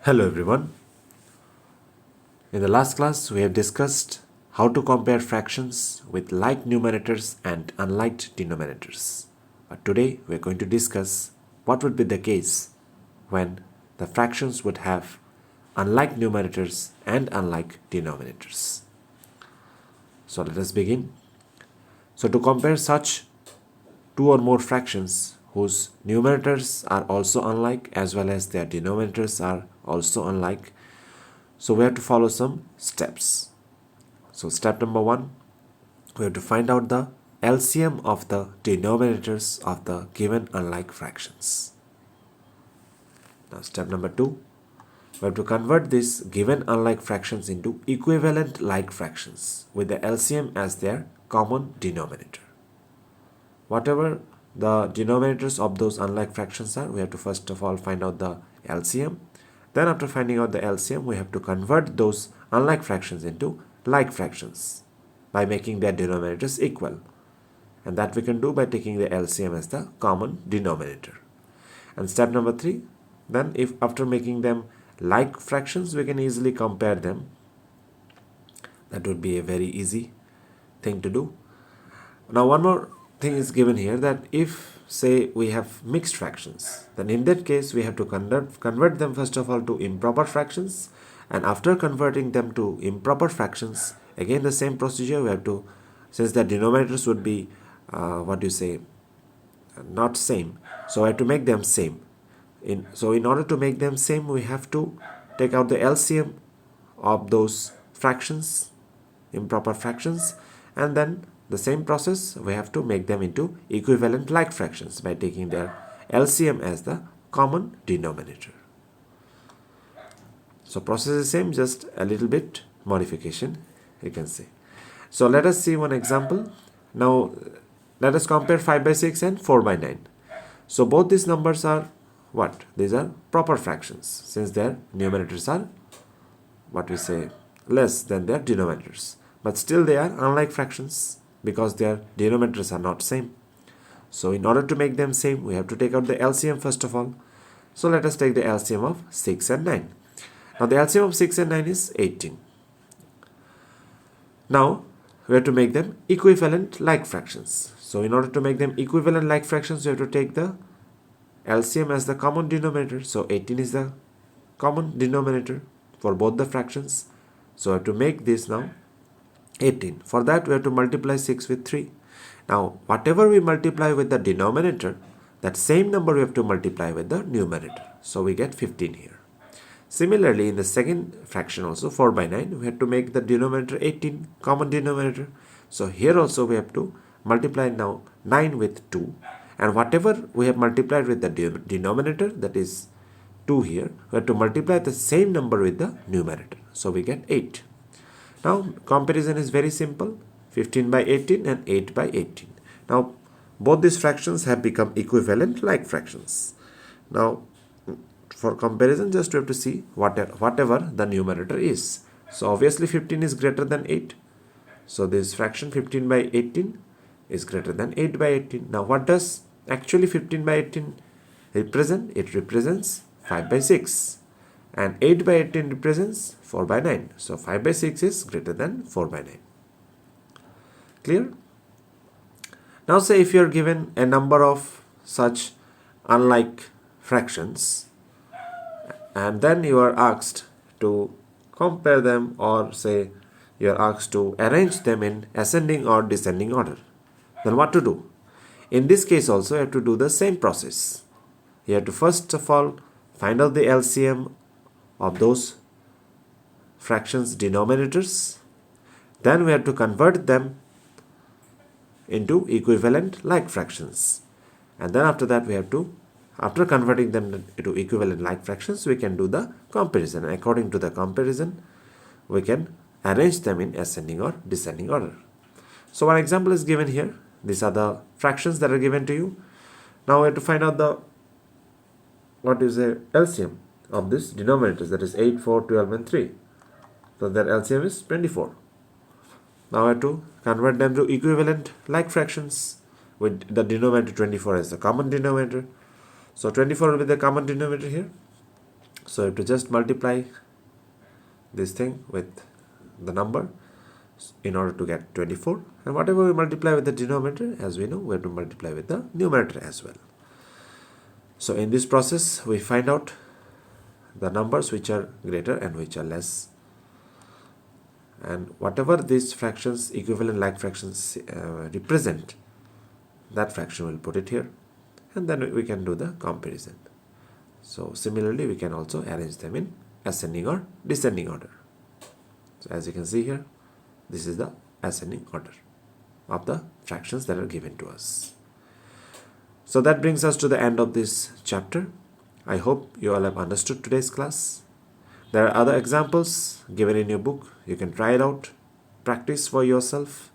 Hello everyone. In the last class, we have discussed how to compare fractions with like numerators and unlike denominators. But today, we are going to discuss what would be the case when the fractions would have unlike numerators and unlike denominators. So let us begin. So to compare such two or more fractions whose numerators are also unlike as well as their denominators are also unlike, so we have to follow some steps. So step number 1, we have to find out the LCM of the denominators of the given unlike fractions. Now step number 2, we have to convert these given unlike fractions into equivalent like fractions with the LCM as their common denominator. Whatever the denominators of those unlike fractions are, we have to first of all find out the LCM. Then after finding out the LCM, we have to convert those unlike fractions into like fractions by making their denominators equal. And that we can do by taking the LCM as the common denominator. And step number 3, then if after making them like fractions, we can easily compare them. That would be a very easy thing to do. Now one more thing is given here, that if say we have mixed fractions, then in that case we have to convert them first of all to improper fractions, and after converting them to improper fractions, again the same procedure we have to, since the denominators would be not same, so I have to make them same. So in order to make them same, we have to take out the LCM of those fractions, improper fractions, and then the same process we have to make them into equivalent like fractions by taking their LCM as the common denominator. So process is same, just a little bit modification you can say. So let us see one example. Now let us compare 5 by 6 and 4 by 9. So both these numbers are what? These are proper fractions since their numerators are less than their denominators. But still they are unlike fractions because their denominators are not same. So in order to make them same, we have to take out the LCM first of all. So let us take the LCM of 6 and 9. Now the LCM of 6 and 9 is 18. Now we have to make them equivalent like fractions. So in order to make them equivalent like fractions, we have to take the LCM as the common denominator. So 18 is the common denominator for both the fractions. So I have to make this now 18. For that we have to multiply 6 with 3. Now whatever we multiply with the denominator, that same number we have to multiply with the numerator. So we get 15 here. Similarly, in the second fraction also, 4 by 9, we have to make the denominator 18, common denominator. So here also we have to multiply now 9 with 2. And whatever we have multiplied with the denominator, that is 2 here, we have to multiply the same number with the numerator. So we get 8. Now comparison is very simple, 15 by 18 and 8 by 18. Now both these fractions have become equivalent like fractions. Now for comparison, just we have to see whatever the numerator is. So obviously 15 is greater than 8. So this fraction 15 by 18 is greater than 8 by 18. Now what does actually 15 by 18 represent? It represents 5 by 6. And 8 by 18 represents 4 by 9. So 5 by 6 is greater than 4 by 9. Clear? Now say if you are given a number of such unlike fractions, and then you are asked to compare them, or say you are asked to arrange them in ascending or descending order, then what to do? In this case also you have to do the same process. You have to first of all find out the LCM of those fractions denominators. Then we have to convert them into equivalent like fractions. And then after that we have to, after converting them into equivalent like fractions, we can do the comparison. And according to the comparison, we can arrange them in ascending or descending order. So one example is given here. These are the fractions that are given to you. Now we have to find out the LCM of this denominators, that is 8, 4, 12 and 3. So their LCM is 24. Now I have to convert them to equivalent like fractions with the denominator 24 as the common denominator. So 24 will be the common denominator here. So you have to just multiply this thing with the number in order to get 24, and whatever we multiply with the denominator, as we know, we have to multiply with the numerator as well. So in this process we find out the numbers which are greater and which are less, and whatever these fractions, equivalent like fractions represent, that fraction will put it here, and then we can do the comparison. So similarly we can also arrange them in ascending or descending order. So as you can see here, this is the ascending order of the fractions that are given to us. So that brings us to the end of this chapter. I hope you all have understood today's class. There are other examples given in your book. You can try it out, practice for yourself,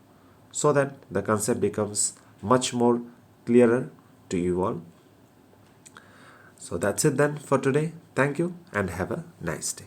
so that the concept becomes much more clearer to you all. So that's it then for today. Thank you and have a nice day.